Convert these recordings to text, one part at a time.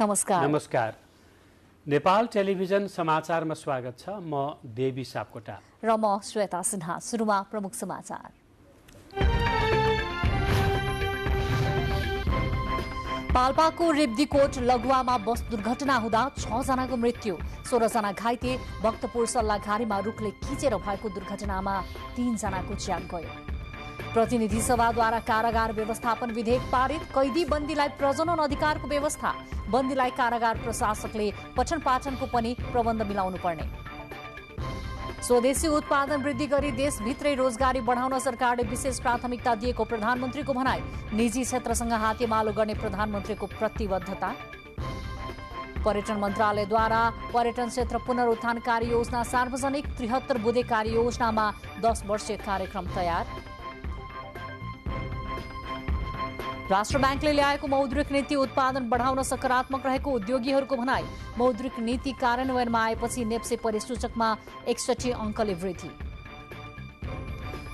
नमस्कार। नेपाल टेलिभिजन समाचारमा स्वागत छ। म देवी सापकोटा र म श्वेता सिन्हा। सुरुमा प्रमुख समाचार। पाल्पाको रेब्दीकोट लगुवामा बस दुर्घटना हुँदा 6 जनाको मृत्यु, 16 जना घाइते। भक्तपुर सल्लाघारीमा रुखले खिचेर भएको दुर्घटनामा 3 जनाको ज्यान गयो। प्रतिनिधि सभाद्वारा कारागार व्यवस्थापन विधेयक पारित, कैदी बन्दीलाई प्रजनन अधिकारको व्यवस्था। बन्दीलाई कारागार प्रशासकले पठन पाठनको पनि प्रबन्ध मिलाउनु पर्ने। स्वदेशी उत्पादन वृद्धि गरी देशभित्रै रोजगारी बढाउन सरकारले विशेष प्राथमिकता दिएको प्रधानमन्त्रीको भनाई। निजी क्षेत्रसँग हातेमालो गर्ने प्रधानमन्त्रीको प्रतिबद्धता। पर्यटन मन्त्रालयद्वारा पर्यटन क्षेत्र पुनरुत्थान कार्ययोजना सार्वजनिक, 73 बुँदे कार्ययोजनामा 10 वर्षीय कार्यक्रम तयार। राष्ट्र ब्याङ्कले ल्याएको मौद्रिक नीति उत्पादन बढाउन सकारात्मक रहेको उद्योगीहरूको भनाई। मौद्रिक नीति कार्यान्वयनमा आएपछि नेप्से परिसूचकमा 61 अङ्कले वृद्धि।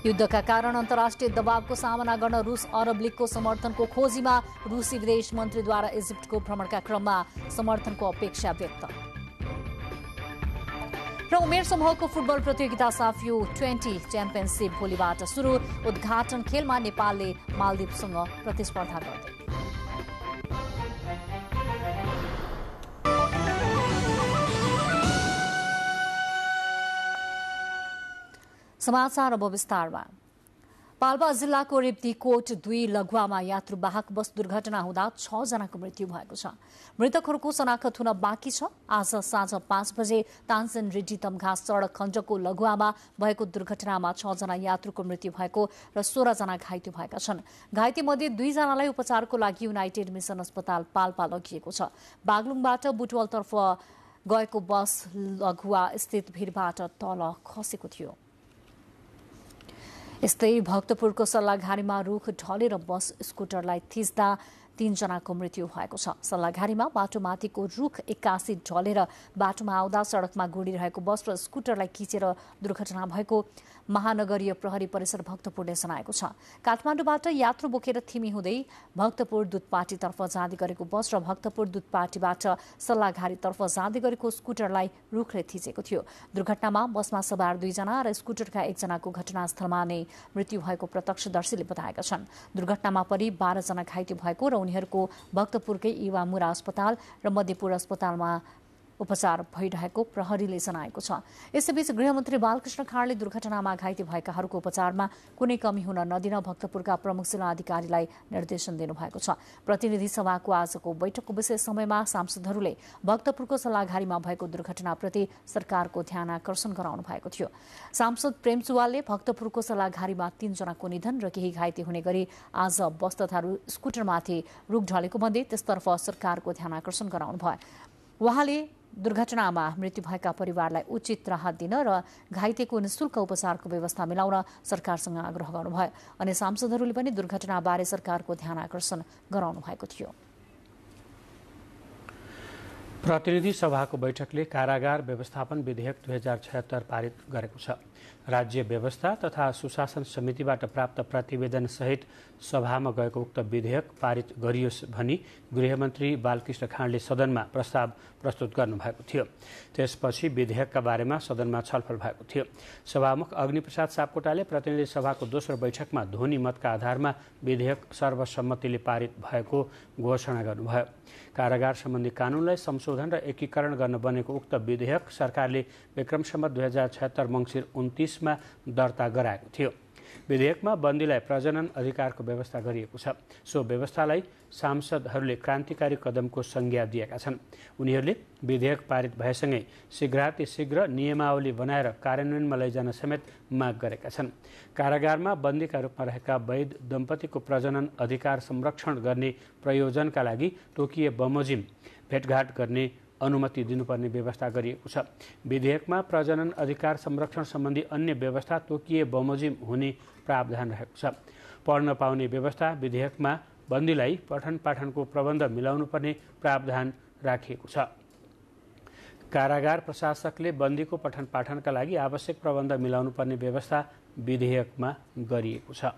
युद्धका कारण अन्तर्राष्ट्रिय दबावको सामना गर्न रूस अरब लीगको समर्थनको खोजीमा। रूसी विदेश मन्त्रीद्वारा इजिप्टको भ्रमणका क्रममा समर्थनको अपेक्षा व्यक्त। र उमेर समूहको फुटबल प्रतियोगिता साफ U20 च्याम्पियनसिप भोलिबाट सुरु। उद्घाटन खेलमा नेपालले मालदिवसँग प्रतिस्पर्धा गर्दै। समाचार अब विस्तारमा। पाल्पा जिल्लाको रेब्दीकोट 2 लगुवामा यात्रुवाहक बस दुर्घटना हुँदा 6 जनाको मृत्यु भएको छ। मृतकहरूको शनाखत हुन बाँकी छ। आज साँझ 5 बजे तानसेन रेड्डी तमघास सड़क खण्डको लगुवामा भएको दुर्घटनामा 6 जना यात्रुको मृत्यु भएको र 16 जना घाइते भएका छन्। घाइते मध्ये 2 जनालाई उपचारको लागि युनाइटेड मिसन अस्पताल पाल्पा लगिएको छ। बागलुङबाट बुटवलतर्फ गएको बस लगुवा स्थित भिरबाट तल खसेको थियो। यस्तै भक्तपुरको सल्लाघारीमा रुख ढलेर बस स्कुटरलाई थिच्दा 3 जनाको मृत्यु भएको छ। सल्लाघारीमा बाटोमाथिको रुख 81 ढलेर बाटोमा आउँदा सड़कमा गुडिरहेको बस र स्कुटरलाई खिचेर दुर्घटना भएको महानगरीय प्रहरी परिसर भक्तपुरले जनाएको छ। काठमाडौँबाट यात्रु बोकेर थिमी हुँदै भक्तपुर दुधपाटीतर्फ जाँदै गरेको बस र भक्तपुर दुधपाटीबाट सल्लाघारीतर्फ जाँदै गरेको स्कुटरलाई रुखले थिचेको थियो। दुर्घटनामा बसमा सवार 2 जना र स्कुटरका 1 जनाको घटनास्थलमा नै मृत्यु भएको प्रत्यक्षदर्शीले बताएका छन्। दुर्घटनामा परि 12 जना घाइते भएको र उनीहरूको भक्तपुरकै इवामुरा अस्पताल र मध्यपुर अस्पतालमा उपचार भइरहेको प्रहरीले जनाएको छ। यसैबीच गृहमन्त्री बालकृष्ण खाँडले दुर्घटनामा घाइते भएकाहरूको उपचारमा कुनै कमी हुन नदिन भक्तपुरका प्रमुख जिल्ला अधिकारीलाई निर्देशन दिनुभएको छ। प्रतिनिधि सभाको आजको बैठकको विशेष समयमा सांसदहरूले भक्तपुरको सल्लाघारीमा भएको दुर्घटनाप्रति सरकारको ध्यान आकर्षण गराउनु भएको थियो। सांसद प्रेम सुवालले भक्तपुरको सल्लाघारीमा 3 जनाको निधन र केही घाइते हुने गरी आज बस तथा स्कुटरमाथि रुख ढलेको भन्दै त्यसतर्फ सरकारको ध्यान आकर्षण गराउनु भयो। उहाँले दुर्घटनामा मृत्यु भएका परिवारलाई उचित राहत दिन र घाइतेको निशुल्क उपचारको व्यवस्था मिलाउन सरकारसँग आग्रह गर्नुभयो। अनि सांसदहरूले पनि दुर्घटनाबारे सरकारको ध्यान आकर्षण गराउनु भएको थियो। प्रतिनिधि सभाको बैठकले कारागार व्यवस्थापन विधेयक 2076 पारित गरेको छ। राज्य व्यवस्था तथा सुशासन समितिबाट प्राप्त प्रतिवेदन सहित सभामा गएको उक्त विधेयक पारित गरियोस् भनी गृहमन्त्री बालकृष्ण खाँडले सदनमा प्रस्ताव प्रस्तुत गर्नुभएको थियो। त्यसपछि विधेयकका बारेमा सदनमा छलफल भएको थियो। सभामुख अग्निप्रसाद सापकोटाले प्रतिनिधि सभाको दोस्रो बैठकमा ध्वनि मतका आधारमा विधेयक सर्वसम्मतिले पारित भएको घोषणा गर्नुभयो। कारागार सम्बन्धी कानूनलाई संशोधन र एकीकरण गर्न बनेको उक्त विधेयक सरकारले विक्रम सम्वत 2076 मङ्सिर 29 मा दर्ता गराएको थियो। विधेयकमा बन्दीलाई प्रजनन अधिकारको व्यवस्था गरिएको छ। सो व्यवस्थालाई सांसदहरूले क्रान्तिकारी कदमको संज्ञा दिएका छन्। उनीहरूले विधेयक पारित भएसँगै शीघ्रातिशीघ्र नियमावली बनाएर कार्यान्वयनमा लैजान समेत माग गरेका छन्। कारागारमा बन्दीका रूपमा रहेका वैध दम्पतिको प्रजनन अधिकार संरक्षण गर्ने प्रयोजनका लागि तोकिए बमोजिम भेटघाट गर्ने अनुमति दिनुपर्ने व्यवस्था गरिएको छ। विधेयकमा प्रजनन अधिकार संरक्षण सम्बन्धी अन्य व्यवस्था तोकिए बमोजिम हुने प्रावधान रहेको छ। पढ्न पाउने व्यवस्था विधेयकमा बन्दीलाई पठन पाठनको प्रबन्ध मिलाउनु पर्ने प्रावधान राखिएको छ। कारागार प्रशासकले बन्दीको पठन पाठनका लागि आवश्यक प्रबन्ध मिलाउनु पर्ने व्यवस्था विधेयकमा गरिएको छ।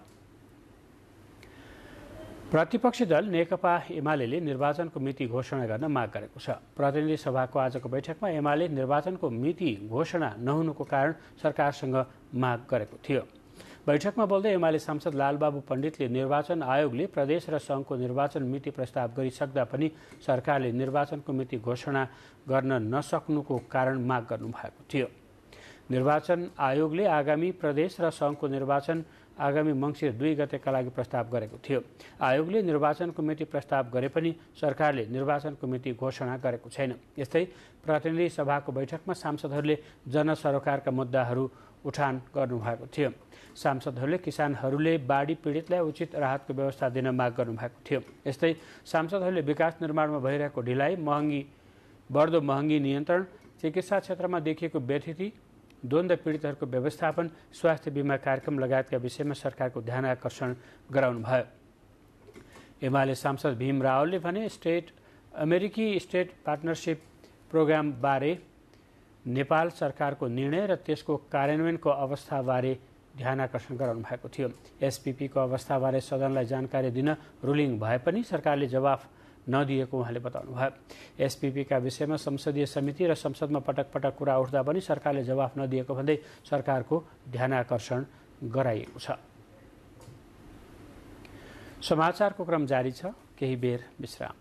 प्रतिपक्षी दल नेकपा एमाले निर्वाचनको मिति घोषणा गर्न माग गरेको छ। प्रतिनिधि सभाको आजको बैठकमा एमाले निर्वाचनको मिति घोषणा नहुनुको कारण सरकारसँग माग गरेको थियो। बैठकमा बोल्दै एमाले सांसद लालबाबु पण्डितले निर्वाचन आयोगले प्रदेश र सङ्घको निर्वाचन मिति प्रस्ताव गरिसक्दा पनि सरकारले निर्वाचनको मिति घोषणा गर्न नसक्नुको कारण माग गर्नुभएको थियो। निर्वाचन आयोगले आगामी प्रदेश र सङ्घको निर्वाचन आगामी मङ्सिर 2 गतेका लागि प्रस्ताव गरेको थियो। आयोगले निर्वाचनको मिति प्रस्ताव गरे पनि सरकारले निर्वाचनको मिति घोषणा गरेको छैन। यस्तै प्रतिनिधि सभाको बैठकमा सांसदहरूले जनसरोकारका मुद्दाहरू उठान गर्नुभएको थियो। सांसदहरूले किसानहरूले बाढी पीडितलाई उचित राहतको व्यवस्था दिन माग गर्नुभएको थियो। यस्तै सांसदहरूले विकास निर्माणमा भइरहेको ढिलाइ, बढ्दो महँगी नियन्त्रण, चिकित्सा क्षेत्रमा देखिएको व्यथिति, द्वन्द्व पीडितहरूको व्यवस्थापन, स्वास्थ्य बिमा कार्यक्रम लगायतका विषयमा सरकारको ध्यान आकर्षण गराउनुभयो। एमाले सांसद भीम रावलले भने अमेरिकी स्टेट पार्टनरसिप प्रोग्रामबारे नेपाल सरकारको निर्णय र त्यसको कार्यान्वयनको अवस्थाबारे ध्यान आकर्षण गराउनु भएको थियो। एसपीपीको अवस्थाबारे सदनलाई जानकारी दिन रुलिङ भए पनि सरकारले जवाफ नदिएको उहाँले बताउनुभयो। एसपीपीका विषयमा संसदीय समिति र संसदमा पटक पटक कुरा उठ्दा पनि सरकारले जवाफ नदिएको भन्दै सरकारको ध्यान आकर्षण गराइएको छ। समाचारको क्रम जारी छ, केही बेर विश्राम।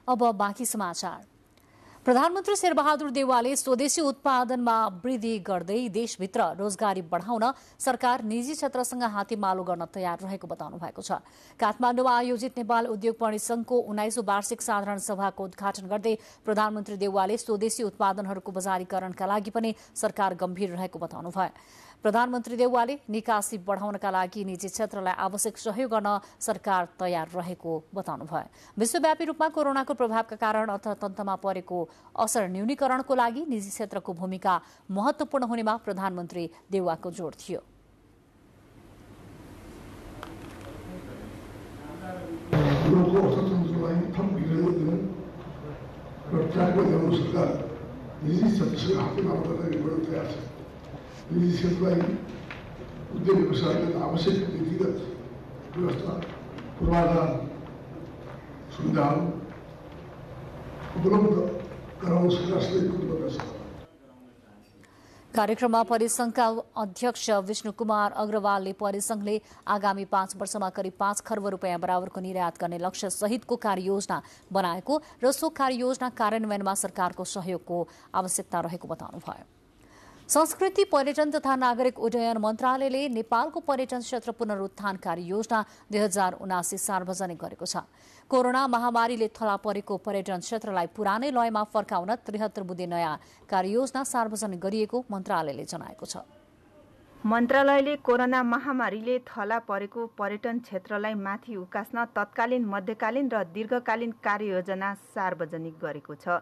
अब बाँकी समाचार। प्रधानमन्त्री शेरबहादुर देउवाले स्वदेशी उत्पादनमा वृद्धि गर्दै देशभित्र रोजगारी बढाउन सरकार निजी क्षेत्रसँग हातेमालो गर्न तयार रहेको बताउनु भएको छ। काठमाडौँमा आयोजित नेपाल उद्योग परिसंघको 19औं वार्षिक साधारण सभाको उद्घाटन गर्दै प्रधानमन्त्री देउवाले स्वदेशी उत्पादनहरूको बजारीकरणका लागि पनि सरकार गम्भीर रहेको बताउनुभयो। प्रधानमन्त्री देउवाले निकासी बढाउनका लागि निजी क्षेत्रलाई आवश्यक सहयोग गर्न सरकार तयार रहेको बताउनुभयो। विश्वव्यापी रूपमा कोरोनाको प्रभावका कारण अर्थतन्त्रमा परेको असर न्यूनीकरणको लागि निजी क्षेत्रको भूमिका महत्वपूर्ण हुनेमा प्रधानमन्त्री देउवाको जोड थियो। निजी क्षेत्रलाई उद्योग व्यवसायका आवश्यक नीतिगत व्यवस्था पूर्वाधार सुविधाहरू उपलब्ध गराउन सरकारले प्रतिबद्ध छ। कार्यक्रममा परिसंघका अध्यक्ष विष्णु कुमार अग्रवालले परिसंघले आगामी 5 वर्षमा करिब 5 खर्ब रुपियाँ बराबरको निर्यात गर्ने लक्ष्य सहितको कार्ययोजना बनाएको र सो कार्ययोजना कार्यान्वयनमा सरकारको सहयोगको आवश्यकता रहेको बताउनुभयो। संस्कृति, पर्यटन तथा नागरिक उड्डयन मन्त्रालयले नेपालको पर्यटन क्षेत्र पुनरुत्थान कार्ययोजना 2079 सार्वजनिक गरेको छ। कोरोना महामारीले थला परेको पर्यटन क्षेत्रलाई पुरानै लयमा फर्काउन 73 बुँदे नयाँ कार्ययोजना सार्वजनिक गरिएको मन्त्रालयले जनाएको छ। मन्त्रालयले कोरोना महामारीले थला परेको पर्यटन क्षेत्रलाई माथि उकास्न तत्कालीन, मध्यकालीन र दीर्घकालीन कार्ययोजना सार्वजनिक गरेको छ।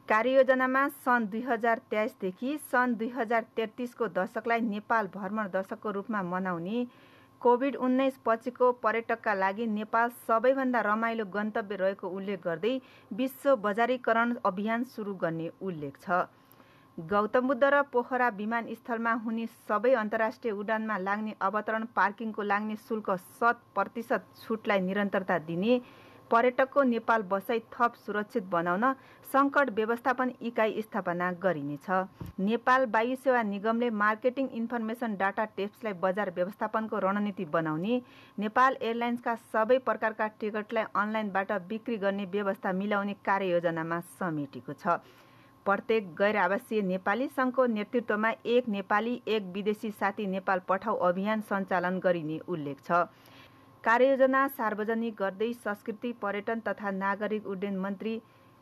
कार्ययोजनामा सन् 2023 देखि सन् 2033 को दशकलाई नेपाल भ्रमण दशकको रूपमा मनाउने, कोभिड-19 पछिको पर्यटकका लागि नेपाल सबैभन्दा रमाइलो गन्तव्य रहेको उल्लेख गर्दै विश्व बजारीकरण अभियान सुरु गर्ने उल्लेख छ। गौतम बुद्ध र पोखरा विमानस्थलमा हुने सबै अन्तर्राष्ट्रिय उडानमा लाग्ने अवतरण पार्किङको लाग्ने शुल्क 100% छुटलाई निरन्तरता दिने, पर्यटकको नेपाल बसाई थप सुरक्षित बनाउन सङ्कट व्यवस्थापन इकाइ स्थापना गरिनेछ। नेपाल वायु सेवा निगमले मार्केटिङ इन्फर्मेसन डाटा टेप्सलाई बजार व्यवस्थापनको रणनीति बनाउने, नेपाल एयरलाइन्सका सबै प्रकारका टिकटलाई अनलाइनबाट बिक्री गर्ने व्यवस्था मिलाउने कार्ययोजनामा समेटेको छ। प्रत्येक गैर आवासीय नेपाली सङ्घको नेतृत्वमा एक नेपाली एक विदेशी साथी नेपाल पठाउ अभियान सञ्चालन गरिने उल्लेख छ। कार्ययोजना सार्वजनिक गर्दै संस्कृति, पर्यटन तथा नागरिक उड्डयन मन्त्री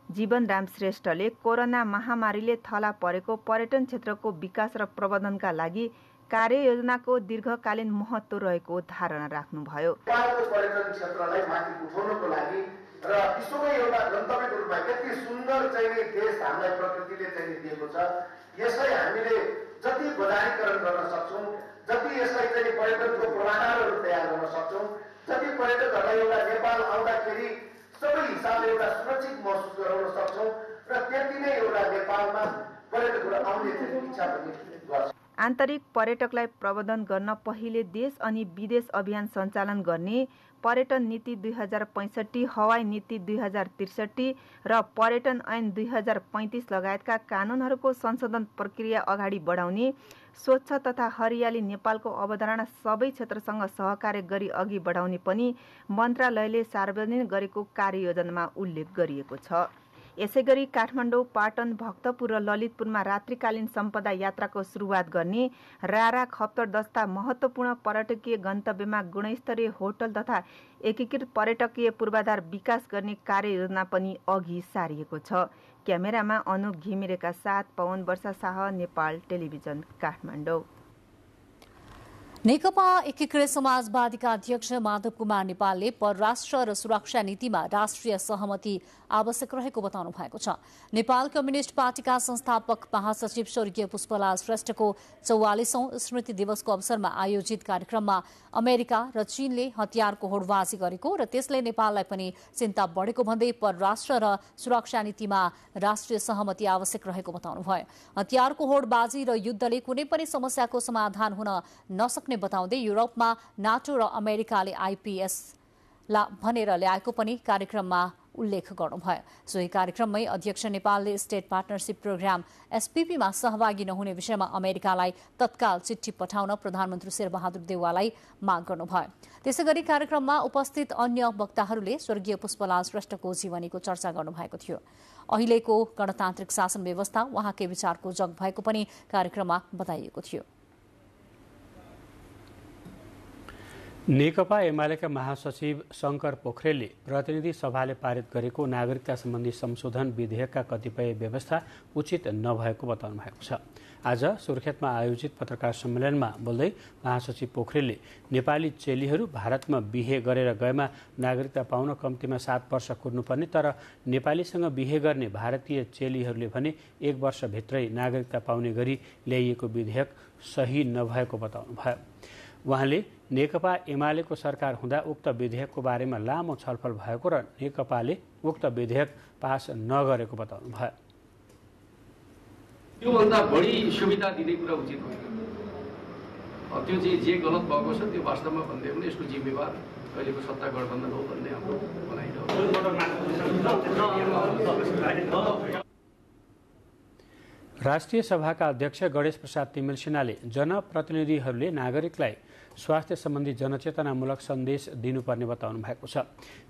जीवनराम श्रेष्ठले कोरोना महामारीले थला परेको पर्यटन क्षेत्रको विकास र प्रबन्धनका लागि कार्ययोजनाको दीर्घकालीन महत्त्व रहेको धारणा राख्नुभयो। नेपालको पर्यटन क्षेत्रलाई माथि उठाउनको लागि र विश्वकै एउटा गन्तव्यको रूपमा यति सुन्दर चाहिँ देश हामीलाई प्रकृतिले चाहिँ दिएको छ, यसलाई हामीले जति बजारीकरण गर्न सक्छौँ, जति यसलाई चाहिँ पर्यटनको पूर्वाधारहरू तयार गर्न सक्छौँ, जति पर्यटकहरूलाई एउटा नेपाल आउँदाखेरि सबै हिसाबले एउटा सुरक्षित महसुस गराउन सक्छौँ र त्यति नै एउटा नेपालमा पर्यटकहरू आउने इच्छा पनि गर्छ। आन्तरिक पर्यटकलाई प्रबन्धन गर्न पहिले देश अनि विदेश अभियान सञ्चालन गर्ने पर्यटन नीति 2065, हवाई नीति 2063 र पर्यटन ऐन 2035 लगायतका कानुनहरूको संशोधन प्रक्रिया अगाडि बढाउने, स्वच्छ तथा हरियाली नेपालको अवधारणा सबै क्षेत्रसँग सहकार्य गरी अघि बढाउने पनि मन्त्रालयले सार्वजनिक गरेको कार्ययोजनामा उल्लेख गरिएको छ। यसैगरी काठमाडौँ, पाटन, भक्तपुर र ललितपुरमा रात्रिकालीन सम्पदा यात्राको सुरुवात गर्ने, रारा, खप्तर जस्ता महत्त्वपूर्ण पर्यटकीय गन्तव्यमा गुणस्तरीय होटल तथा एकीकृत पर्यटकीय पूर्वाधार विकास गर्ने कार्ययोजना पनि अघि सारिएको छ। क्यामेरामा अनुप घिमिरेका साथ पवन वर्षा शाह, नेपाल टेलिभिजन, काठमाडौँ। नेकपा एकीकृत समाजवादीका अध्यक्ष माधव कुमार नेपालले परराष्ट्र र सुरक्षा नीतिमा राष्ट्रिय सहमति आवश्यक रहेको बताउनु भएको छ। नेपाल कम्युनिष्ट पार्टीका संस्थापक महासचिव स्वर्गीय पुष्पलाल श्रेष्ठको 44औं स्मृति दिवसको अवसरमा आयोजित कार्यक्रममा अमेरिका र चीनले हतियारको होडबाजी गरेको र त्यसले नेपाललाई पनि चिन्ता बढेको भन्दै परराष्ट्र र सुरक्षा नीतिमा राष्ट्रिय सहमति आवश्यक रहेको बताउनुभयो। हतियारको होडबाजी र युद्धले कुनै पनि समस्याको समाधान हुन नसक्ने बताउँदै युरोपमा नाटो र अमेरिकाले आइपीएस भनेर ल्याएको पनि कार्यक्रममा उल्लेख गर्नुभयो। सोही कार्यक्रममै अध्यक्ष नेपालले स्टेट पार्टनरशिप प्रोग्राम एसपीपीमा सहभागी नहुने विषयमा अमेरिकालाई तत्काल चिठी पठाउन प्रधानमन्त्री शेरबहादुर देउवालाई माग गर्नुभयो। त्यसैगरी कार्यक्रममा उपस्थित अन्य वक्ताहरूले स्वर्गीय पुष्पलाल श्रेष्ठको जीवनीको चर्चा गर्नुभएको थियो। अहिलेको गणतान्त्रिक शासन व्यवस्था उहाँकै विचारको जग भएको पनि कार्यक्रममा बताइएको थियो। नेकपा एमालेका महासचिव शंकर पोखरेलले प्रतिनिधि सभाले पारित गरेको नागरिकता सम्बन्धी संशोधन विधेयकका कतिपय व्यवस्था उचित नभएको बताउनु भएको छ। आज सुर्खेतमा आयोजित पत्रकार सम्मेलनमा बोल्दै महासचिव पोखरेलले नेपाली चेलीहरू भारतमा बिहे गरेर गएमा नागरिकता पाउन कम्तीमा 7 वर्ष कुर्नुपर्ने, तर नेपालीसँग बिहे गर्ने भारतीय चेलीहरूले भने 1 वर्षभित्रै नागरिकता पाउने गरी ल्याइएको विधेयक सही नभएको बताउनुभयो। उहाँले नेकपा एमालेको सरकार हुँदा उक्त विधेयकको बारेमा लामो छलफल भएको र नेकपाले उक्त विधेयक पास नगरेको बताउनुभयो। त्योभन्दा बढी सुविधा दिने कुरा उचित होइन। त्यो चाहिँ जे गलत भएको छ त्यो वास्तवमा भन्दै पनि यसको जिम्मेवार अहिलेको सत्ता गठबन्धन हो भन्ने हाम्रो भनाइ। राष्ट्रिय सभाका अध्यक्ष गणेश प्रसाद तिमिल सिन्हाले जनप्रतिनिधिहरूले नागरिकलाई स्वास्थ्य सम्बन्धी जनचेतनामूलक सन्देश दिनुपर्ने बताउनु भएको छ।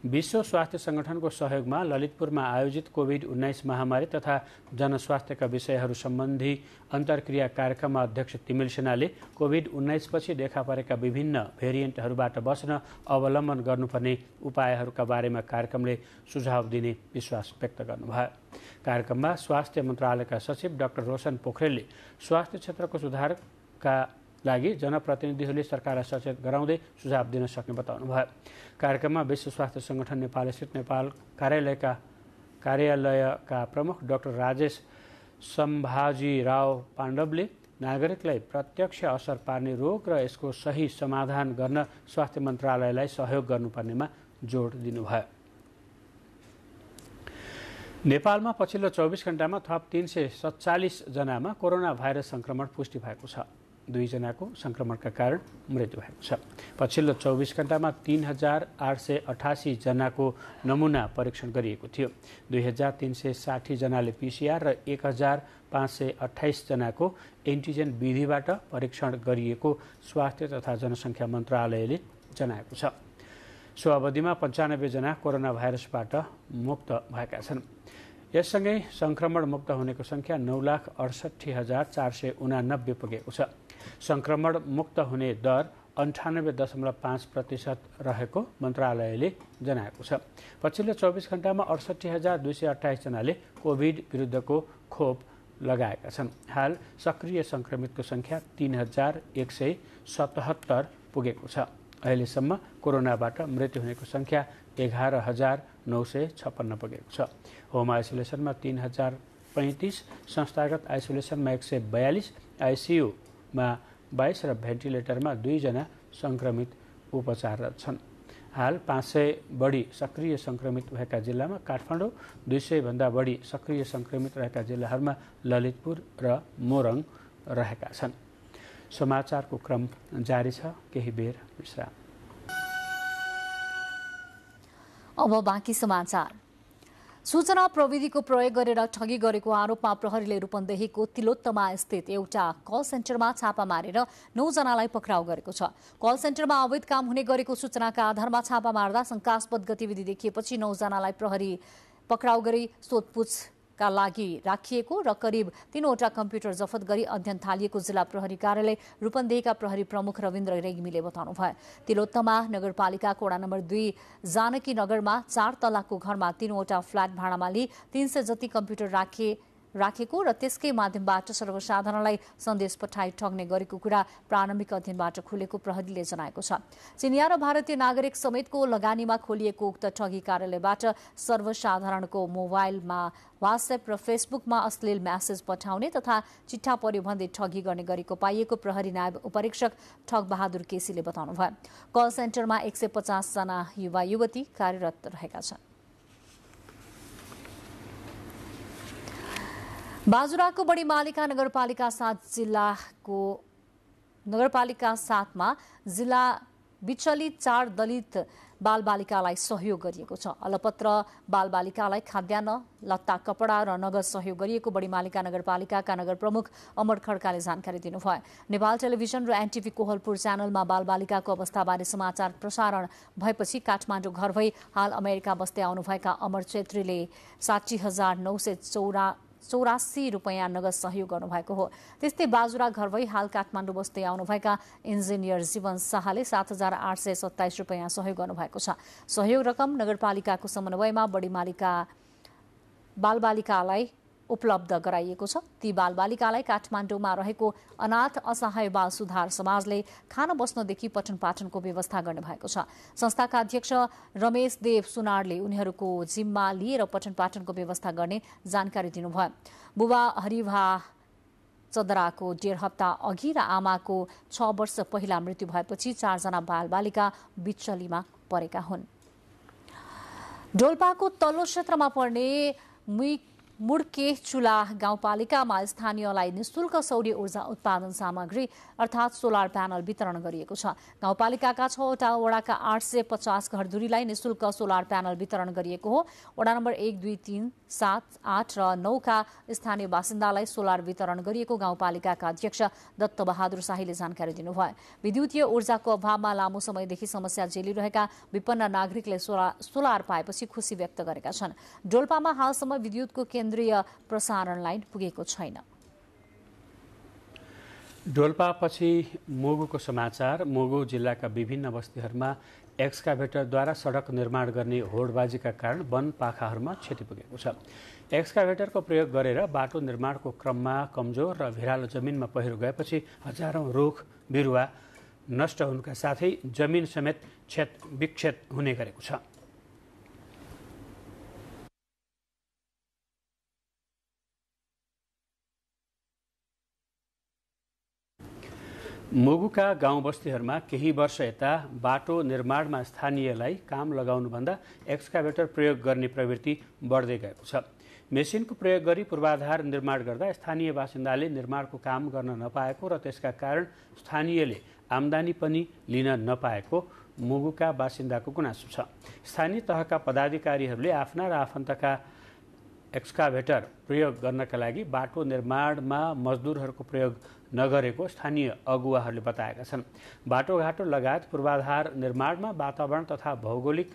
विश्व स्वास्थ्य संगठनको सहयोगमा ललितपुरमा आयोजित कोभिड-19 महामारी तथा जनस्वास्थ्यका विषयहरू सम्बन्धी अन्तर्क्रिया कार्यक्रममा अध्यक्ष तिमिल सिन्हाले कोभिड-19 पछि देखा परेका विभिन्न भेरिएन्टहरूबाट बच्न अवलम्बन गर्नुपर्ने उपायहरूका बारेमा कार्यक्रमले सुझाव दिने विश्वास व्यक्त गर्नुभयो। कार्यक्रममा स्वास्थ्य मन्त्रालयका सचिव डाक्टर रोशन पोखरेलले स्वास्थ्य क्षेत्रको सुधारका लागि जनप्रतिनिधिहरूले सरकारलाई सचेत गराउँदै सुझाव दिन सक्ने बताउनुभयो। कार्यक्रममा विश्व स्वास्थ्य संगठन नेपाल स्थित नेपाल कार्यालयका प्रमुख डाक्टर राजेश सम्भाजीराव पाण्डवले नागरिकलाई प्रत्यक्ष असर पार्ने रोग र यसको सही समाधान गर्न स्वास्थ्य मन्त्रालयलाई सहयोग गर्नुपर्नेमा जोड दिनुभयो। नेपालमा पछिल्लो 24 घण्टामा थप 347 जनामा कोरोना भाइरस संक्रमण पुष्टि भएको छ। 2 जनाको संक्रमणका कारण मृत्यु भएको छ। पछिल्लो 24 घण्टामा 3888 जनाको नमुना परीक्षण गरिएको थियो। 2360 जनाले पीसीआर र 1528 जनाको एन्टिजेन विधिबाट परीक्षण गरिएको स्वास्थ्य तथा जनसङ्ख्या मन्त्रालयले जनाएको छ। सो अवधिमा 95 जना कोरोना भाइरसबाट मुक्त भएका छन्। यससँगै संक्रमण मुक्त हुनेको संख्या 9,68,489 पुगेको छ। संक्रमण मुक्त हुने दर 98.5% रहेको मन्त्रालयले जनाएको छ। पछिल्लो 24 घण्टामा 68,228 जनाले कोभिड विरुद्धको खोप लगाएका छन्। हाल सक्रिय संक्रमितको संख्या 3,177 पुगेको छ। अहिलेसम्म कोरोनाबाट मृत्यु हुनेको संख्या 11,956 पुगेको छ। होम आइसोलेसनमा 3,035, संस्थागत आइसोलेसनमा 142, आइसियुमा 22 र भेन्टिलेटरमा 2 जना संक्रमित उपचाररत छन्। हाल 500 बढी सक्रिय संक्रमित भएका जिल्लामा काठमाडौँ, 200 भन्दा बढी सक्रिय संक्रमित रहेका जिल्लाहरूमा ललितपुर र मोरङ रहेका छन्। समाचारको क्रम जारी छ, केही बेर विश्राम। अब बाँकी समाचार। सूचना प्रविधिको प्रयोग गरेर ठगी गरेको आरोपमा प्रहरीले रूपन्देहीको तिलोत्तमा स्थित एउटा कल सेन्टरमा छापा मारेर 9 जनालाई पक्राउ गरेको छ। कल सेन्टरमा अवैध काम हुने गरेको सूचनाका आधारमा छापा मार्दा शंकास्पद गतिविधि देखिएपछि 9 जनालाई प्रहरी पक्राउ गरी सोधपुछका लागि राखिएको र करिब 3वटा कम्प्युटर जफत गरी अध्ययन थालिएको जिल्ला प्रहरी कार्यालय रूपन्देहीका प्रहरी प्रमुख रविन्द्र रेग्मीले बताउनुभयो। तिलोत्तमा नगरपालिकाको वडा नम्बर 2 जानकी नगरमा 4 तलाको घरमा 3वटा फ्ल्याट भाडामा लिई 300 जति कम्प्युटर राखेको र त्यसकै माध्यमबाट सर्वसाधारणलाई सन्देश पठाई ठग्ने गरेको कुरा प्रारम्भिक अध्ययनबाट खुलेको प्रहरीले जनाएको छ। चिनिया र भारतीय नागरिक समेतको लगानीमा खोलिएको उक्त ठगी कार्यालयबाट सर्वसाधारणको मोबाइलमा व्हाट्सएप र फेसबुकमा अश्लील म्यासेज पठाउने तथा चिट्ठा पर्यो भन्दै ठगी गर्ने गरेको पाइएको प्रहरी नायब उपरीक्षक ठग बहादुर केसीले बताउनुभयो। कल सेन्टरमा 150 जना युवा युवती कार्यरत रहेका छन्। बाजुराको बढी मालिका नगरपालिका 7मा जिल्ला बिचली 4 दलित बालबालिकालाई सहयोग गरिएको छ। अलपत्र बालबालिकालाई खाद्यान्न, लत्ता, कपडा र नगद सहयोग गरिएको बढी मालिका नगरपालिकाका नगर प्रमुख अमर खड्काले जानकारी दिनुभयो। नेपाल टेलिभिजन र एनटिभी कोहलपुर च्यानलमा बालबालिकाको अवस्थाबारे समाचार प्रसारण भएपछि काठमाडौँ घर भई हाल अमेरिका बस्दै आउनुभएका अमर छेत्रीले 60,984 रुपैयाँ नगद सहयोग गर्नुभएको हो। त्यस्तै बाजुरा घर भई हाल काठमाडौँ बस्दै आउनुभएका इन्जिनियर जीवन शाहले 7,827 रुपैयाँ सहयोग गर्नुभएको छ। सहयोग रकम नगरपालिकाको समन्वयमा बढी मालिका बालबालिकालाई उपलब्ध गराइएको छ। ती बालबालिकालाई काठमाडौँमा रहेको अनाथ असहाय बाल सुधार समाजले खान बस्नदेखि पठन पाठनको व्यवस्था गर्ने भएको छ। संस्थाका अध्यक्ष रमेश देव सुनारले उनीहरूको जिम्मा लिएर पठन पाठनको व्यवस्था गर्ने जानकारी दिनुभयो। बुबा हरिभा चदराको 1.5 हप्ता अघि र आमाको 6 वर्ष पहिला मृत्यु भएपछि 4 जना बालबालिका बिचलीमा परेका हुन्। डोल्पाको तल्लो क्षेत्रमा पर्ने मुड्के चुला गाउँपालिकामा स्थानीयलाई निशुल्क सौर्य ऊर्जा उत्पादन सामग्री अर्थात् सोलर प्यानल वितरण गरिएको छ। गाउँपालिकाका 6वटा वडाका 850 घरधुरीलाई निशुल्क सोलर प्यानल वितरण गरिएको हो। वडा नम्बर 1, 2, 3, 7, 8 र 9 का स्थानीय बासिन्दालाई सोलर वितरण गरिएको गाउँपालिकाका अध्यक्ष दत्त बहादुर शाहीले जानकारी दिनुभयो। विद्युतीय ऊर्जाको अभावमा लामो समयदेखि समस्या झेलिरहेका विपन्न नागरिकले सोलर पाएपछि खुशी व्यक्त गरेका छन्। डोल्पामा हालसम्म विद्युतको केन्द्रीय प्रसारण लाइन पुगेको छैन। डोल्पापछि मोगुको समाचार। मोगु जिल्लाका विभिन्न बस्तीहरूमा एक्सकाभेटरद्वारा सडक निर्माण गर्ने होडबाजीका कारण वन पाखाहरूमा क्षति पुगेको छ। एक्सकाभेटरको प्रयोग गरेर बाटो निर्माणको क्रममा कमजोर र भिरालो जमिनमा पहिरो गएपछि हजारौं रुख बिरुवा नष्ट हुनुका साथै जमिन समेत विक्षेप हुने गरेको छ। मोगुका गाउँ बस्तीहरूमा केही वर्ष यता बाटो निर्माणमा स्थानीयलाई काम लगाउनुभन्दा एक्सकाभेटर प्रयोग गर्ने प्रवृत्ति बढ्दै गएको छ। मेसिनको प्रयोग गरी पूर्वाधार निर्माण गर्दा स्थानीय बासिन्दाले निर्माणको काम गर्न नपाएको र त्यसका कारण स्थानीयले आम्दानी पनि लिन नपाएको मोगुका बासिन्दाको गुनासो छ। स्थानीय तहका पदाधिकारीहरूले आफ्ना र आफन्तका एक्सकाभेटर प्रयोग गर्नका लागि बाटो निर्माणमा मजदुरहरूको प्रयोग नगरेको स्थानीय अगुवाहरूले बताएका छन्। बाटोघाटो लगायत पूर्वाधार निर्माणमा वातावरण तथा भौगोलिक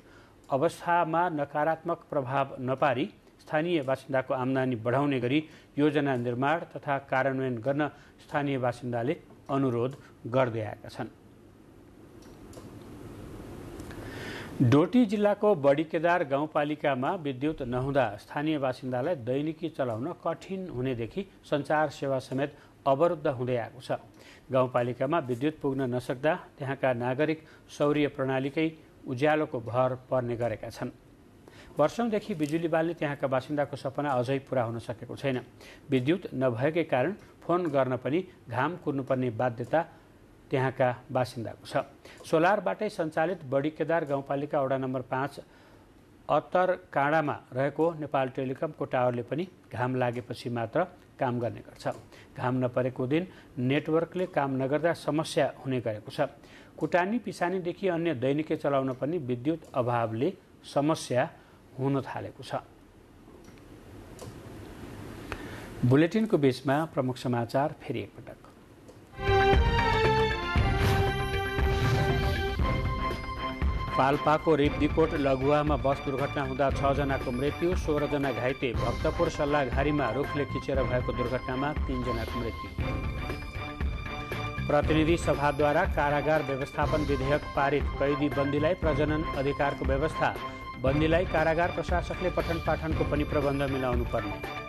अवस्थामा नकारात्मक प्रभाव नपारी स्थानीय बासिन्दाको आम्दानी बढाउने गरी योजना निर्माण तथा कार्यान्वयन गर्न स्थानीय बासिन्दाले अनुरोध गर्दै आएका छन्। डोटी जिल्लाको बडीकेदार गाउँपालिकामा विद्युत नहुँदा स्थानीय बासिन्दालाई दैनिकी चलाउन कठिन हुनेदेखि सञ्चार सेवा समेत अवरुद्ध हुँदै आएको छ। गाउँपालिकामा विद्युत पुग्न नसक्दा त्यहाँका नागरिक सौर्य प्रणालीकै उज्यालोको भर पर्ने गरेका छन्। वर्षौंदेखि बिजुली बाल्ने त्यहाँका बासिन्दाको सपना अझै पूरा हुन सकेको छैन। विद्युत नभएकै कारण फोन गर्न पनि घाम कुर्नुपर्ने बाध्यता त्यहाँका बासिन्दाको छ। सोलरबाटै सञ्चालित बडीकेदार गाउँपालिका वडा नम्बर 5 अत्तरकाँडामा रहेको नेपाल टेलिकमको टावरले पनि घाम लागेपछि मात्र काम गर्ने गर्छ। घाम नपरेको दिन नेटवर्कले काम नगर्दा समस्या हुने गरेको छ। कुटानी पिसानीदेखि अन्य दैनिकी चलाउन पनि विद्युत अभावले समस्या हुन थालेको छ। बुलेटिनको बीचमा प्रमुख समाचार फेरि एकपटक। पाल्पाको रिब्दीकोट लघुवामा बस दुर्घटना हुँदा 6 जनाको मृत्यु, 16 जना घाइते। भक्तपुर सल्लाघारीमा रुखले खिचेर भएको दुर्घटनामा 3 जनाको मृत्यु। प्रतिनिधि सभाद्वारा कारागार व्यवस्थापन विधेयक पारित, कैदी बन्दीलाई प्रजनन अधिकारको व्यवस्था, बन्दीलाई कारागार प्रशासकले पठन पाठनको पनि प्रबन्ध मिलाउनु पर्ने।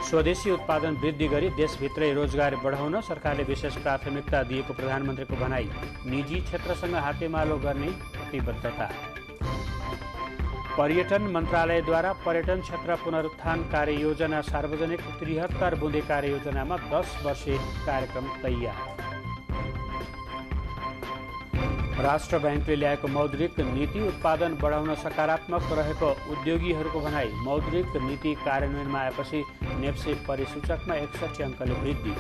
स्वदेशी उत्पादन वृद्धि गरी देशभित्रै रोजगार बढाउन सरकारले विशेष प्राथमिकता दिएको प्रधानमन्त्रीको भनाई, निजी क्षेत्रसँग हातेमालो गर्ने प्रतिबद्धता। पर्यटन मन्त्रालयद्वारा पर्यटन क्षेत्र पुनरुत्थान कार्ययोजना सार्वजनिक, 73 बुँदे कार्ययोजनामा 10 वर्षे कार्यक्रम तयार। राष्ट्र ब्याङ्कले ल्याएको मौद्रिक नीति उत्पादन बढाउन सकारात्मक रहेको उद्योगीहरूको भनाई, मौद्रिक नीति कार्यान्वयनमा आएपछि नेप्से परिसूचकमा 61 अङ्कले वृद्धि।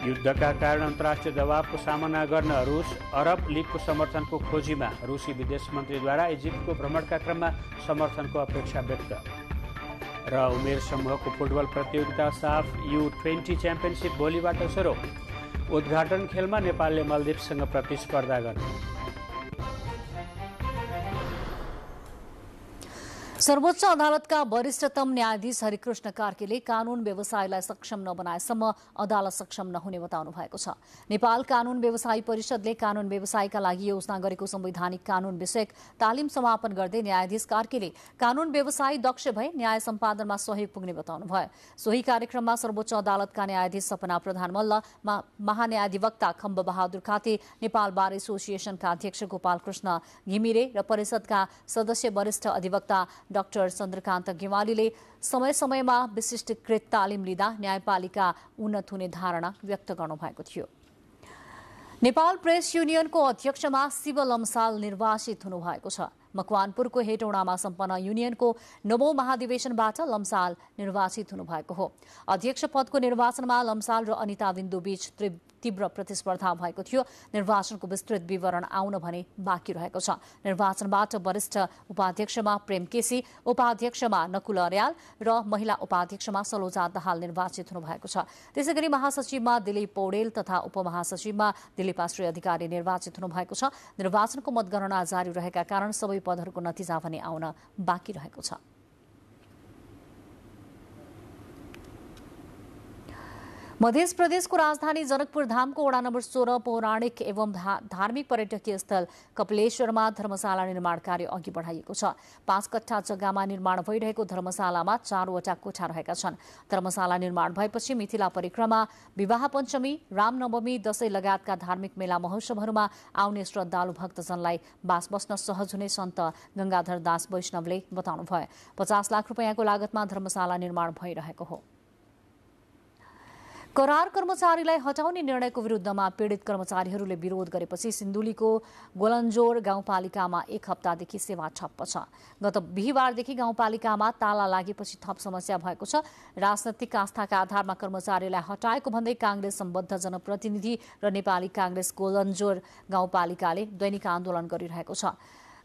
युद्धका कारण अन्तर्राष्ट्रिय दबावको सामना गर्न रुस अरब लिगको समर्थनको खोजीमा, रुसी विदेश मन्त्रीद्वारा इजिप्टको भ्रमणका क्रममा समर्थनको अपेक्षा व्यक्त। र उमेर समूहको फुटबल प्रतियोगिता साफ U20 च्याम्पियनसिप भोलिबाट सुरु। उद्घाटन खेलमा नेपालले मालदिप्ससँग प्रतिस्पर्धा गर्ने। सर्वोच्च अदालतका वरिष्ठतम न्यायाधीश हरिकृष्ण कार्कीले कानून व्यवसायलाई सक्षम नबनाएसम्म अदालत सक्षम नहुने बताउनु भएको छ। नेपाल कानून व्यवसायी परिषदले कानून व्यवसायका लागि योजना गरेको संवैधानिक कानून विषयक तालिम समापन गर्दै न्यायाधीश कार्कीले कानून व्यवसायी दक्ष भए न्याय सम्पादनमा सहयोग पुग्ने बताउनु भयो। सोही कार्यक्रममा सर्वोच्च अदालतका न्यायाधीश सपना प्रधान मल्ल, महान्यायाधिवक्ता खम्ब बहादुर खाते, नेपाल बार एसोसिएसनका अध्यक्ष गोपाल कृष्ण घिमिरे र परिषदका सदस्य वरिष्ठ अधिवक्ता डाक्टर चन्द्रकान्त गेवालीले समय समयमा विशिष्टकृत तालिम लिँदा न्यायपालिका उन्नत हुने धारणा व्यक्त गर्नुभएको थियो। नेपाल प्रेस युनियनको अध्यक्षमा शिव लम्साल निर्वाचित हुनुभएको छ। मकवानपुरको हेटौडामा सम्पन्न युनियनको 9औं महाधिवेशनबाट लम्साल निर्वाचित हुनुभएको हो। अध्यक्ष पदको निर्वाचनमा लम्साल र अनिता बिन्दु बीच तीव्र प्रतिस्पर्धा भएको थियो। निर्वाचनको विस्तृत विवरण आउन भने बाँकी रहेको छ। निर्वाचनबाट वरिष्ठ उपाध्यक्षमा प्रेम केसी, उपाध्यक्षमा नकुल अर्याल र महिला उपाध्यक्षमा सलोजा दाहाल निर्वाचित हुनुभएको छ। त्यसैगरी महासचिवमा दिलीप पौडेल तथा उपमहासचिवमा दिलीपाश्री अधिकारी निर्वाचित हुनुभएको छ। निर्वाचनको मतगणना जारी रहेका कारण सबै पदहरूको नतिजा भने आउन बाँकी रहेको छ। मध्य प्रदेशको राजधानी जनकपुर धामको वडा नम्बर 16 पौराणिक एवं धार्मिक पर्यटकीय स्थल कपिलेश्वरमा धर्मशाला निर्माण कार्य अघि बढाइएको छ। 5 कट्ठा जग्गामा निर्माण भइरहेको धर्मशालामा 4वटा कोठा रहेका छन्। धर्मशाला निर्माण भएपछि मिथिला परिक्रमा, विवाह पञ्चमी, रामनवमी, दशैं लगायतका धार्मिक मेला महोत्सवहरूमा आउने श्रद्धालु भक्तजनलाई बास बस्न सहज हुने सन्त गंगाधर दास वैष्णवले बताउनुभयो। 50 लाख रुपियाँको लागतमा धर्मशाला निर्माण भइरहेको हो। करार कर्मचारीलाई हटाउने निर्णयको विरुद्धमा पीड़ित कर्मचारीहरूले विरोध गरेपछि सिन्धुलीको गोलन्जोर गाउँपालिकामा 1 हप्तादेखि सेवा ठप्प छ। गत बिहीबारदेखि गाउँपालिकामा ताला लागेपछि थप समस्या भएको छ। राजनैतिक आस्थाका आधारमा कर्मचारीलाई हटाएको भन्दै कांग्रेस सम्बद्ध जनप्रतिनिधि र नेपाली कांग्रेस गोलन्जोर गाउँपालिकाले दैनिक आन्दोलन गरिरहेको छ।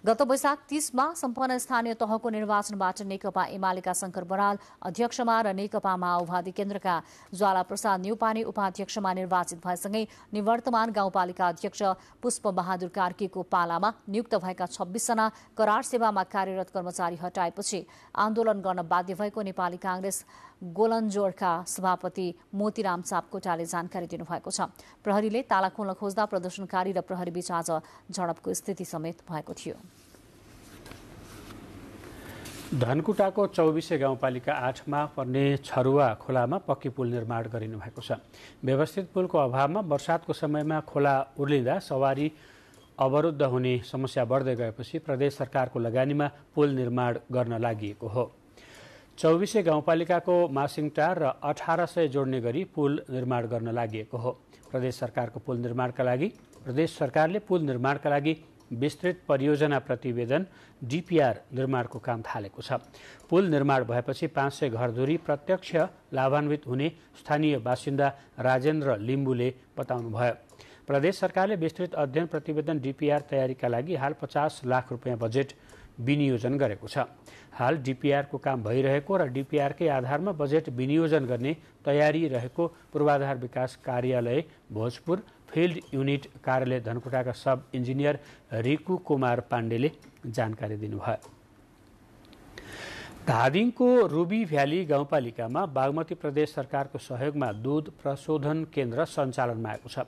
गत वैशाख 30 मा सम्पन्न स्थानीय तहको निर्वाचनबाट नेकपा एमालेका शंकर बराल अध्यक्षमा र नेकपा माओवादी केन्द्रका ज्वाला प्रसाद न्यौपाने उपाध्यक्षमा निर्वाचित भएसँगै निवर्तमान गाउँपालिका अध्यक्ष पुष्प बहादुर कार्कीको पालामा नियुक्त भएका 26 जना करार सेवामा कार्यरत कर्मचारी हटाएपछि आन्दोलन गर्न बाध्य भएको नेपाली कांग्रेस गोलन्जोरका सभापति मोतीराम सापकोटाले जानकारी दिनुभएको छ। प्रहरीले ताला खोल्न खोज्दा प्रदर्शनकारी र प्रहरी बीच आज झडपको स्थिति समेत भएको थियो। धनकुटाको 24 गाउँपालिका 8 मा पर्ने छरुवा खोलामा पक्की पुल निर्माण गरिनु भएको छ। व्यवस्थित पुलको अभावमा वर्षातको समयमा खोला उर्लिँदा सवारी अवरुद्ध हुने समस्या बढ्दै गएपछि प्रदेश सरकारको लगानीमा पुल निर्माण गर्न लागि हो। 24 गाउँपालिकाको मासिङटार र 1800 जोड्ने गरी पुल निर्माण गर्न लागि हो। प्रदेश सरकारले पुल निर्माणका लागि विस्तृत परियोजना प्रतिवेदन DPR निर्माणको काम थालेको छ। पुल निर्माण भएपछि 500 घरधुरी प्रत्यक्ष लाभान्वित हुने स्थानीय बासिन्दा राजेन्द्र लिम्बुले बताउनुभयो। प्रदेश सरकारले विस्तृत अध्ययन प्रतिवेदन DPR तयारीका लागि हाल 50 लाख रुपियाँ बजेट विनियोजन गरेको छ। हाल DPR को काम भइरहेको र DPR कै आधारमा बजेट विनियोजन गर्ने तयारी रहेको पूर्वाधार विकास कार्यालय भोजपुर फिल्ड युनिट कार्यालय धनकुटाका सब इन्जिनियर रिकु कुमार पाण्डेले जानकारी दिनुभयो। धादिङको रुबी भ्याली गाउँपालिकामा बागमती प्रदेश सरकारको सहयोगमा दूध प्रशोधन केन्द्र सञ्चालनमा आएको छ।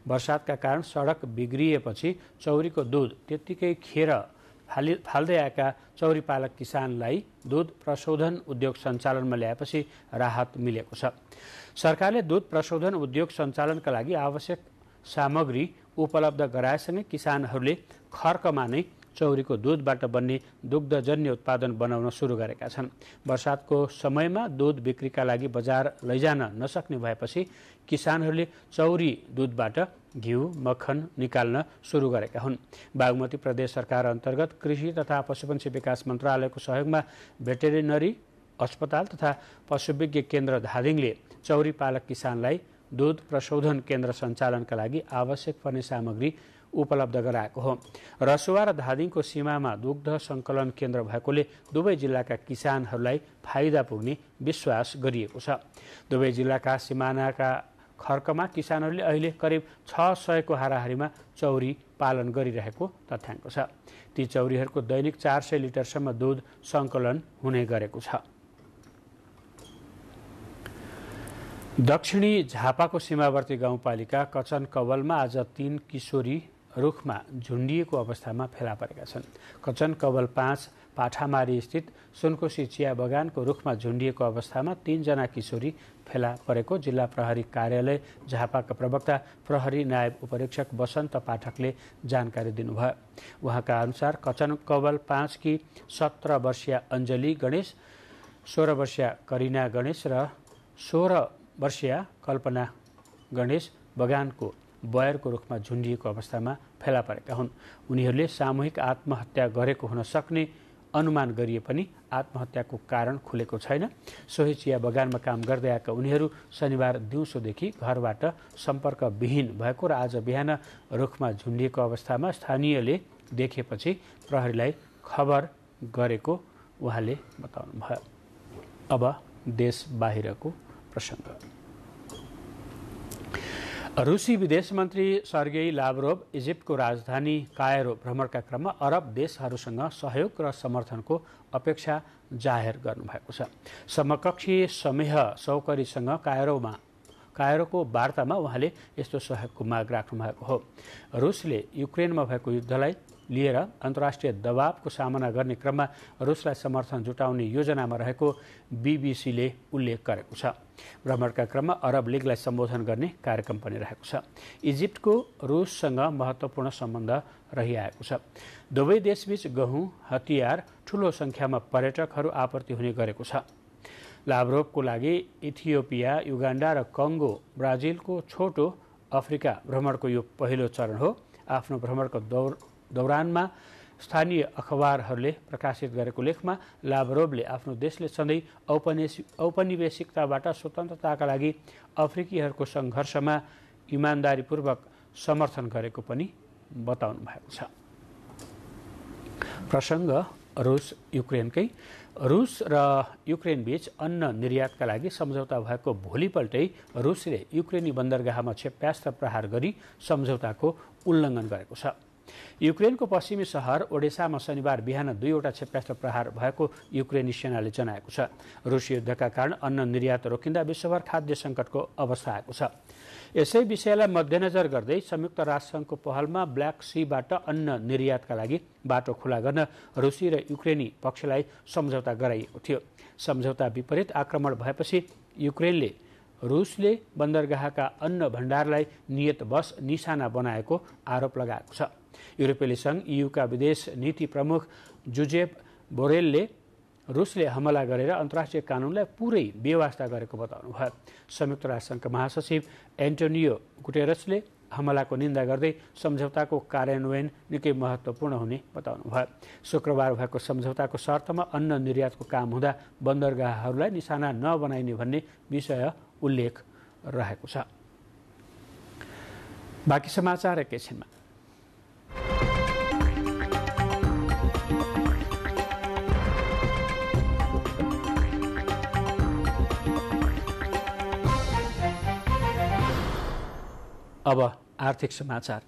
वर्षातका कारण सडक बिग्रिएपछि चौरीको दूध त्यत्तिकै खेर फाल्दै आएका चौरी पालक किसानलाई दूध प्रशोधन उद्योग सञ्चालनमा ल्याएपछि राहत मिलेको छ। सरकारले दूध प्रशोधन उद्योग सञ्चालनका लागि आवश्यक सामग्री उपलब्ध गराएसँगै किसानहरूले खर्कमा नै चौरीको दूधबाट बन्ने दुग्धजन्य उत्पादन बनाउन सुरु गरेका छन्। वर्षातको समयमा दूध बिक्रीका लागि बजार लैजान नसक्ने भएपछि किसानहरूले चौरी दूधबाट घिउ मक्खन निकाल्न सुरु गरेका हुन्। बागमती प्रदेश सरकार अन्तर्गत कृषि तथा पशुपन्छी विकास मन्त्रालयको सहयोगमा भेटेरिनरी अस्पताल तथा पशुविज्ञ केन्द्र धादिङले चौरी पालक किसानलाई दूध प्रशोधन केन्द्र सञ्चालनका लागि आवश्यक पर्ने सामग्री उपलब्ध गराएको हो। रसुवा र धादिङको सीमामा दुग्ध सङ्कलन केन्द्र भएकोले दुवै जिल्लाका किसानहरूलाई फाइदा पुग्ने विश्वास गरिएको छ। दुवै जिल्लाका सिमानाका खर्कमा किसानहरूले अहिले करिब 600 को हाराहारीमा चौरी पालन गरिरहेको तथ्याङ्क छ। ती चौरीहरूको दैनिक 400 लिटरसम्म दूध सङ्कलन हुने गरेको छ। दक्षिणी झापाको सीमावर्ती गाउँपालिका कचन कवलमा आज 3 किशोरी रुखमा झुन्डिएको अवस्थामा फेला परेका छन्। कचन कवल 5 पाठामारी स्थित सुनकोशी चिया बगानको रुखमा झुन्डिएको अवस्थामा 3 जना किशोरी फेला परेको जिल्ला प्रहरी कार्यालय झापाका प्रवक्ता प्रहरी नायब उपरीक्षक वसन्त पाठकले जानकारी दिनुभयो। उहाँका अनुसार कचन कवल 5 की 17 वर्षीय अञ्जली गणेश, 16 वर्षीय करिना गणेश र 16 वर्षीय कल्पना गणेश बगानको बयरको रुखमा झुन्डिएको अवस्थामा फेला परेका हुन्। उनीहरूले सामूहिक आत्महत्या गरेको हुन सक्ने अनुमान गरिए पनि आत्महत्याको कारण खुलेको छैन। सोही चिया बगानमा काम गर्दै आएका उनीहरू शनिबार दिउँसोदेखि घरबाट सम्पर्कविहीन भएको र आज बिहान रुखमा झुन्डिएको अवस्थामा स्थानीयले देखेपछि प्रहरीलाई खबर गरेको उहाँले बताउनुभयो। अब देश बाहिरको प्रसङ्ग। रूसी विदेश मन्त्री सर्गेई लाभरोभ इजिप्टको राजधानी कायरो भ्रमणका क्रममा अरब देशहरूसँग सहयोग र समर्थनको अपेक्षा जाहेर गर्नुभएको छ। समकक्षी समेह सौकरीसँग कायरोको वार्तामा उहाँले यस्तो सहयोगको माग राख्नु भएको हो। रुसले युक्रेनमा भएको युद्धलाई लिएर अन्तर्राष्ट्रिय दबावको सामना गर्ने क्रममा रुसलाई समर्थन जुटाउने योजनामा रहेको बीबीसीले उल्लेख गरेको छ। भ्रमणका क्रममा अरब लीगलाई सम्बोधन गर्ने कार्यक्रम पनि रहेको छ। इजिप्टको रुससँग महत्त्वपूर्ण सम्बन्ध रहिआएको छ। दुवै देशबीच गहुँ, हतियार, ठूलो संख्यामा पर्यटकहरू आपूर्ति हुने गरेको छ। लाभरोभको लागि इथियोपिया, युगाण्डा र कङ्गो ब्राजिलको छोटो अफ्रिका भ्रमणको यो पहिलो चरण हो। आफ्नो भ्रमणको दौरानमा स्थानीय अखबारहरूले प्रकाशित गरेको लेखमा लाभरोभले आफ्नो देशले सधैँ औपनिवेशिकताबाट स्वतन्त्रताका लागि अफ्रिकीहरूको सङ्घर्षमा इमान्दारीपूर्वक समर्थन गरेको पनि बताउनु भएको छ। प्रसङ्ग रुस युक्रेनकै। रुस र युक्रेन बीच अन्न निर्यातका लागि सम्झौता भएको भोलिपल्टै रुसले युक्रेनी बन्दरगाहमा क्षेप्यास्त्र प्रहार गरी सम्झौताको उल्लङ्घन गरेको छ। युक्रेनको पश्चिमी सहर ओडेसामा शनिबार बिहान 2वटा क्षेप्यास्त्र प्रहार भएको युक्रेनी सेनाले जनाएको छ। रुसी युद्धका कारण अन्न निर्यात रोकिँदा विश्वभर खाद्य सङ्कटको अवस्था आएको छ। यसै विषयलाई मध्यनजर गर्दै संयुक्त राष्ट्रसङ्घको पहलमा ब्ल्याक सीबाट अन्न निर्यातका लागि बाटो खुला गर्न रुसी र युक्रेनी पक्षलाई सम्झौता गराइएको थियो। सम्झौता विपरीत आक्रमण भएपछि युक्रेनले रुसले बन्दरगाहका अन्न भण्डारलाई नियतवश निशाना बनाएको आरोप लगाएको छ। युरोपेली सङ्घ EUका विदेश नीति प्रमुख जुजेप बोरेलले रुसले हमला गरेर अन्तर्राष्ट्रिय कानुनलाई पुरै बेवास्ता गरेको बताउनुभयो। संयुक्त राष्ट्रसङ्घका महासचिव एन्टोनियो गुटेरसले हमलाको निन्दा गर्दै सम्झौताको कार्यान्वयन निकै महत्त्वपूर्ण हुने बताउनुभयो। शुक्रबार भएको सम्झौताको शर्तमा अन्न निर्यातको काम हुँदा बन्दरगाहहरूलाई निशाना नबनाइने भन्ने विषय उल्लेख रहेको छ। बाँकी समाचार एकैछिनमा। अब आर्थिक समाचार।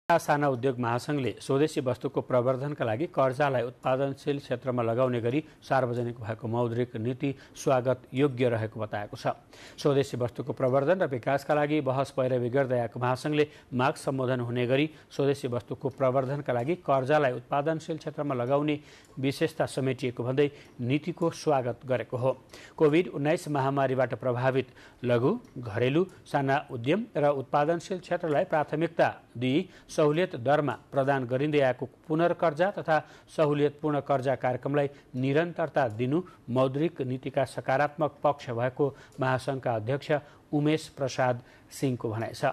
साना उद्योग महासंघले स्वदेशी वस्तुको प्रवर्धनका लागि कर्जालाई उत्पादनशील क्षेत्रमा लगाउने गरी सार्वजनिक भएको मौद्रिक नीति स्वागत योग्य रहेको बताएको छ। स्वदेशी वस्तुको प्रवर्धन र विकासका लागि बहस पैरवी गर्दै आएको महासंघले माग सम्बोधन हुने गरी स्वदेशी वस्तुको प्रवर्धनका लागि कर्जालाई उत्पादनशील क्षेत्रमा लगाउने विशेषता समेटिएको भन्दै नीतिको स्वागत गरेको हो। कोभिड-19 महामारीबाट प्रभावित लघु, घरेलु, साना उद्यम र उत्पादनशील क्षेत्रलाई प्राथमिकता दिई सहुलियत दरमा प्रदान गरिँदै आएको पुनर्कर्जा तथा सहुलियतपूर्ण कर्जा कार्यक्रमलाई निरन्तरता दिनु मौद्रिक नीतिका सकारात्मक पक्ष भएको महासंघका अध्यक्ष उमेश प्रसाद सिंहको भनाइ छ।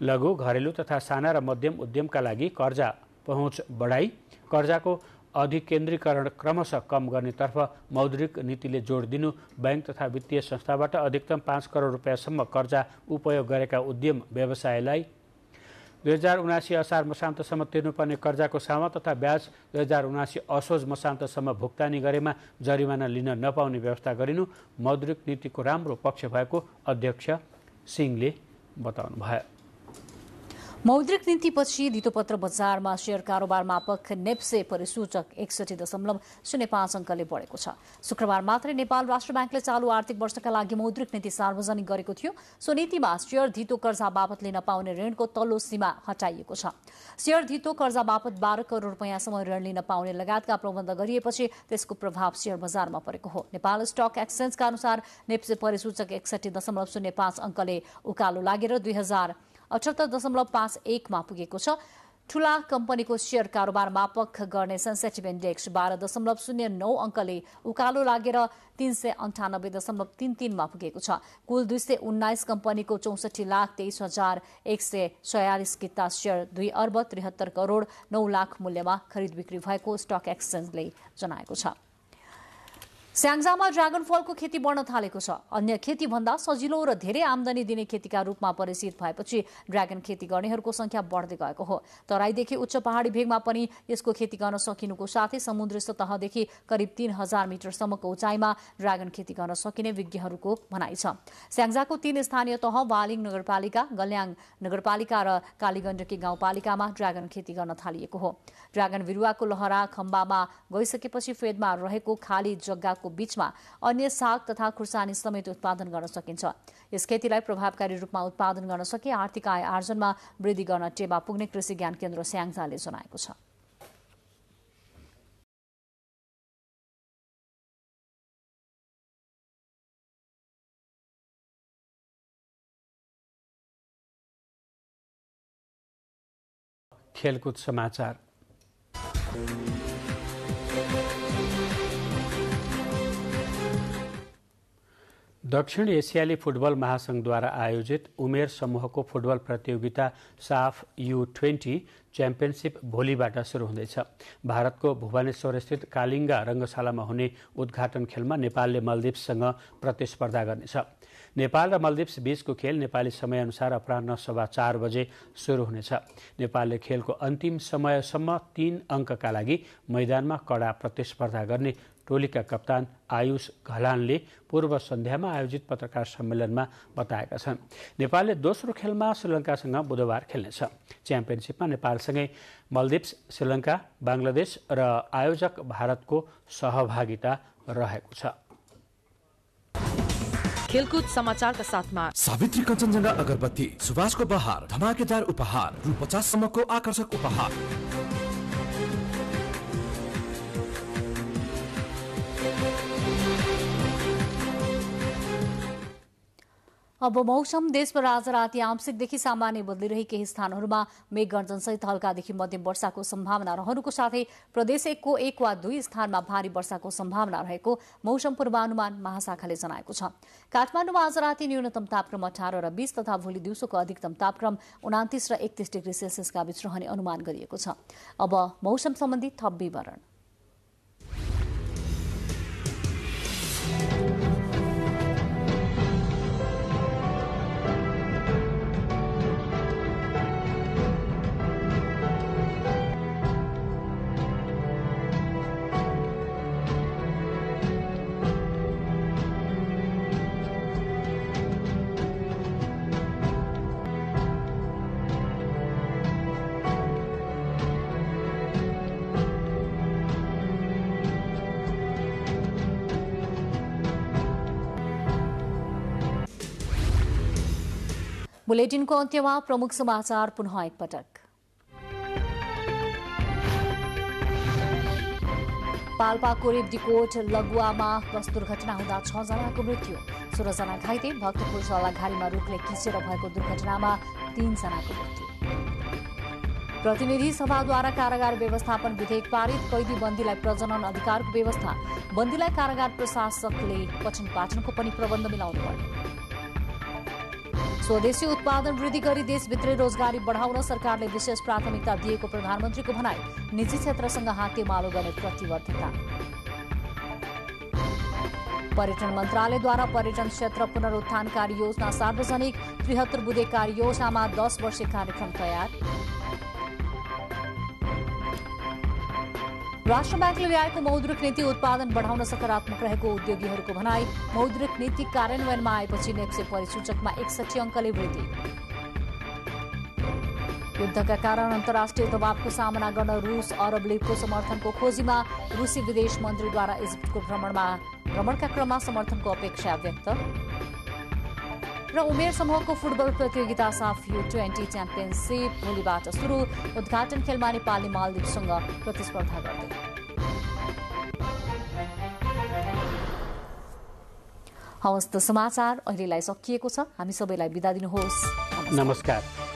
लघु, घरेलु तथा साना र मध्यम उद्यमका लागि कर्जा पहुँच बढाई, कर्जाको अधिकेन्द्रीकरण क्रमशः कम गर्नेतर्फ मौद्रिक नीतिले जोड दिनु, बैंक तथा वित्तीय संस्थाबाट अधिकतम 5 करोड रुपियाँसम्म कर्जा उपयोग गरेका उद्यम व्यवसायलाई 2079 असार मसान्तसम्म तिर्नुपर्ने कर्जाको सामा तथा ब्याज 2079 असोज मसान्तसम्म भुक्तानी गरेमा जरिमाना लिन नपाउने व्यवस्था गरिनु मौद्रिक नीतिको राम्रो पक्ष भएको अध्यक्ष सिंहले बताउनुभयो। मौद्रिक नीतिपछि धितोपत्र बजारमा शेयर कारोबार मापक नेप्से परिसूचक 61.05 अङ्कले बढेको छ। शुक्रबार मात्रै नेपाल राष्ट्र ब्याङ्कले चालू आर्थिक वर्षका लागि मौद्रिक नीति सार्वजनिक गरेको थियो। सो नीतिमा शेयर धितो कर्जा बापत लिन पाउने ऋणको तल्लो सीमा हटाइएको छ। शेयर धितो कर्जा बापत 12 करोड रुपियाँसम्म ऋण लिन पाउने लगायतका प्रबन्ध गरिएपछि त्यसको प्रभाव शेयर बजारमा परेको हो। नेपाल स्टक एक्सचेन्जका अनुसार नेप्से परिसूचक 61.05 अङ्कले उकालो लागेर 2078.51 मा पुगेको छ। ठूला कम्पनीको शेयर कारोबार मापक गर्ने सेन्सेटिभ इन्डेक्स 12.09 अङ्कले उकालो लागेर 398.33 मा पुगेको छ। कुल 219 कम्पनीको 64,23,146 किता शेयर 2 अर्ब 73 करोड 9 लाख मूल्यमा खरिद बिक्री भएको स्टक एक्सचेन्जले जनाएको छ। स्याङ्जामा ड्रागन फलको खेती बढ्न थालेको छ। अन्य खेती भन्दा सजिलो र धेरै आमदानी दिने खेतीका रूपमा परिचित भएपछि ड्रागन खेती गर्नेहरूको संख्या बढ्दै गएको हो। तराईदेखि उच्च पहाडी भेगमा पनि यसको खेती गर्न सकिनुको साथै समुद्री सतहदेखि करिब 3000 मिटरसम्मको उचाइमा ड्रागन खेती गर्न सकिने विज्ञहरूको भनाइ छ। स्याङ्जाको 3 स्थानीय तह वालिङ नगरपालिका, गल्याङ नगरपालिका र कालीगण्डकी गाउँपालिकामा ड्रागन खेती गर्न थालिएको हो। ड्रागन बिरुवाको लहरा खम्बामा गइसकेपछि फेदमा रहेको खाली जग्गाको बीचमा अन्य साग तथा खुर्सानी समेत उत्पादन गर्न सकिन्छ। यस खेतीलाई प्रभावकारी रूपमा उत्पादन गर्न सके आर्थिक आय आर्जनमा वृद्धि गर्न टेवा पुग्ने कृषि ज्ञान केन्द्र स्याङ्जाले जनाएको छ। खेलकुद समाचार। दक्षिण एसियाली फुटबल महासंघद्वारा आयोजित उमेर समूहको फुटबल प्रतियोगिता साफ U20 च्याम्पियनशिप भोलिबाट सुरु हुँदैछ। भारतको भुवनेश्वरस्थित कालिङ्गा रङ्गशालामा हुने उद्घाटन खेलमा नेपालले मल्दिप्ससँग प्रतिस्पर्धा गर्नेछ। नेपाल र मल्दिप्स बीचको खेल नेपाली समयअनुसार अपराह्न 4:15 बजे सुरु हुनेछ। नेपालले खेलको अन्तिम समयसम्म 3 अङ्कका लागि मैदानमा कडा प्रतिस्पर्धा गर्ने टोलीका कप्तान आयुष घलानले पूर्व सन्ध्यामा आयोजित पत्रकार सम्मेलनमा बताएका छन्। नेपालले दोस्रो खेलमा श्रीलङ्कासँग बुधबार खेल्नेछ। च्याम्पियनशिपमा नेपालसँगै मल्दिप्स, श्रीलङ्का, बांग्लादेश र आयोजक भारतको सहभागिता रहेको छ। खेलकुद समाचारका साथमा सावित्री कञ्चनजङ्घा अगरबत्ती, सुभाषको बहार, धमाकेदार उपहार, रु 50 सम्मको आकर्षक उपहार। अब मौसम देशभर आज राति आंशिकदेखि सामान्य बदलिरही केही स्थानहरूमा मेघगर्जनसहित हल्कादेखि मध्यम वर्षाको सम्भावना रहनुको साथै प्रदेश 1 को 1 वा 2 स्थानमा भारी वर्षाको सम्भावना रहेको मौसम पूर्वानुमान महाशाखाले जनाएको छ। काठमाडौँमा आज राति न्यूनतम तापक्रम 18 र 20 तथा भोलि दिउँसोको अधिकतम तापक्रम 29 र 31 डिग्री सेल्सियसका बीच रहने अनुमान गरिएको छ। अब मौसम सम्बन्धी थप विवरण। बुलेटिनको अन्त्यमा प्रमुख समाचार पुनः एकपटक। पाल्पाको रेवदीकोट लगुवामा बस दुर्घटना हुँदा 6 जनाको मृत्यु, 16 जना घाइते। भक्तपुर सल्लाघारीमा रुखले खिचेर भएको दुर्घटनामा 3 जनाको मृत्यु। प्रतिनिधि सभाद्वारा कारागार व्यवस्थापन विधेयक पारित, कैदी बन्दीलाई प्रजनन अधिकारको व्यवस्था, बन्दीलाई कारागार प्रशासकले पठन पाठनको पनि प्रबन्ध मिलाउनु पर्ने। स्वदेशी उत्पादन वृद्धि गरी देशभित्रै रोजगारी बढाउन सरकारले विशेष प्राथमिकता दिएको प्रधानमन्त्रीको भनाई, निजी क्षेत्रसँग हातेमालो गर्ने प्रतिबद्धता। पर्यटन मन्त्रालयद्वारा पर्यटन क्षेत्र पुनरुत्थान कार्ययोजना सार्वजनिक, 73 बुँदे कार्ययोजनामा 10 वर्षीय कार्यक्रम तयार। राष्ट्र ब्याङ्कले ल्याएको मौद्रिक नीति उत्पादन बढाउन सकारात्मक रहेको उद्योगीहरूको भनाई, मौद्रिक नीति कार्यान्वयनमा आएपछि नेप्से परिसूचकमा 61 अङ्कले वृद्धि। युद्धका कारण अन्तर्राष्ट्रिय दबावको सामना गर्न रूस अरब लीगको समर्थनको खोजीमा, रूसी विदेश मन्त्रीद्वारा इजिप्टको भ्रमणका क्रममा समर्थनको अपेक्षा व्यक्त। र उमेर समूहको फुटबल प्रतियोगिता साफ U20 च्याम्पियनसिप भोलिबाट सुरु, उद्घाटन खेलमा नेपालले मालदिवसँग प्रतिस्पर्धा गर्दै। हवस् त समाचार अहिलेलाई सकिएको छ। हामी सबैलाई बिदा दिनुहोस्। नमस्कार।